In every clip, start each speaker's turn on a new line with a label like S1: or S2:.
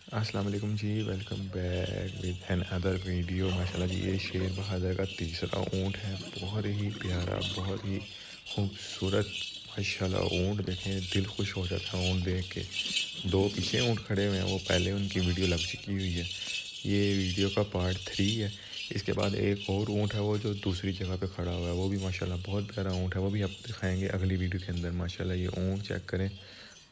S1: السلام علیکم جی، welcome back with another video. ماشاءاللہ جی، یہ شیر بہادر کا تیسرا اونٹ ہے، بہت ہی پیارا، بہت ہی خوبصورت ماشاءاللہ اونٹ۔ دیکھیں دل خوش ہو جاتا ہے اونٹ دیکھ کے۔ دو پیچھے اونٹ کھڑے ہوئے ہیں، وہ پہلے ان کی ویڈیو لگ چکی ہوئی ہے، یہ ویڈیو کا پارٹ 3 ہے۔ اس کے بعد ایک اور اونٹ ہے وہ جو دوسری جگہ پہ کھڑا ہوا ہے، وہ بھی ماشاءاللہ بہت پیارا اونٹ ہے، وہ بھی آپ دکھائیں گے اگلی ویڈیو کے اندر۔ ماشاءاللہ یہ اونٹ چیک کریں،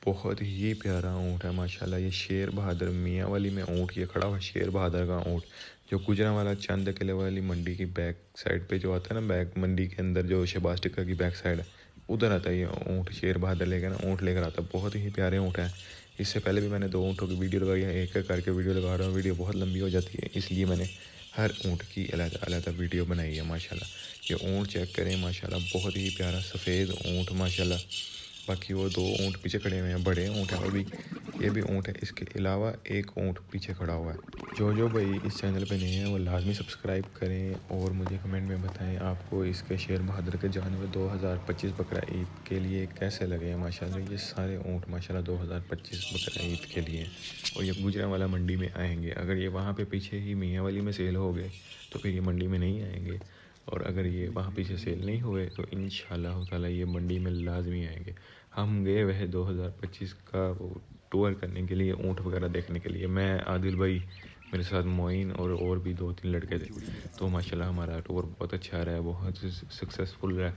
S1: بہت ہی پیارا اونٹ ہے ماشاءاللہ۔ یہ شیر بہادر میاں والی میں اونٹ یہ کھڑا ہوا ہے، شیر بہادر کا اونٹ جو گجرانوالہ چند قلعے والی منڈی کی بیک سائڈ پہ جو آتا ہے نا، بیک منڈی کے اندر جو شہباز ٹکر کی بیک سائڈ ہے، ادھر آتا ہے یہ اونٹ۔ شیر بہادر لے کر نا اونٹ لے کر آتا ہے، بہت ہی پیارے اونٹ ہیں۔ اس سے پہلے بھی میں نے 2 اونٹوں کی ویڈیو لگائی ہے، ایک ایک کر کے ویڈیو لگا رہا ہوں، ویڈیو بہت لمبی ہو جاتی ہے، اس لیے میں نے ہر اونٹ کی علیحدہ علیحدہ ویڈیو بنائی ہے ماشاءاللہ۔ یہ اونٹ چیک کریں ماشاءاللہ، بہت ہی پیارا سفید اونٹ ماشاءاللہ۔ باقی وہ 2 اونٹ پیچھے کھڑے ہوئے ہیں، بڑے اونٹ ہیں وہ بھی، یہ بھی اونٹ ہے۔ اس کے علاوہ ایک اونٹ پیچھے کھڑا ہوا ہے۔ جو بھائی اس چینل پہ نہیں ہیں وہ لازمی سبسکرائب کریں اور مجھے کمنٹ میں بتائیں آپ کو اس کے شیر بہادر کے جانور 2025 بقرہ عید کے لیے کیسے لگے ہیں ماشاءاللہ۔ یہ سارے اونٹ ماشاءاللہ 2025 بقرہ عید کے لیے ہیں، اور یہ گجرانوالہ منڈی میں آئیں گے۔ اگر یہ وہاں پہ پیچھے ہی میاں والی میں سیل ہو گئے تو پھر یہ منڈی میں نہیں آئیں گے، اور اگر یہ وہاں پیچھے سیل نہیں ہوئے تو انشاءاللہ تعالیٰ یہ منڈی میں لازمی آئیں گے۔ ہم گئے وہ 2025 کا وہ ٹور کرنے کے لیے، اونٹ وغیرہ دیکھنے کے لیے، میں عادل بھائی، میرے ساتھ معین اور بھی 2-3 لڑکے تھے۔ تو ماشاءاللہ ہمارا ٹور بہت اچھا رہا ہے، بہت سکسیزفل رہا۔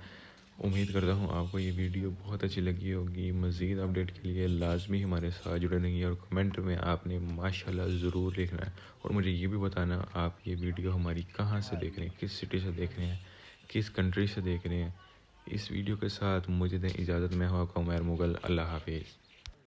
S1: امید کرتا ہوں آپ کو یہ ویڈیو بہت اچھی لگی ہوگی۔ مزید اپڈیٹ کے لیے لازمی ہمارے ساتھ جڑے رہیے، اور کمنٹ میں آپ نے ماشاءاللہ ضرور لکھنا ہے، اور مجھے یہ بھی بتانا آپ یہ ویڈیو ہماری کہاں سے دیکھ رہے ہیں، کس سٹی سے دیکھ رہے ہیں، کس کنٹری سے دیکھ رہے ہیں۔ اس ویڈیو کے ساتھ مجھے دیں اجازت، میں ہوں آپ کا عمیر مغل۔ اللہ حافظ۔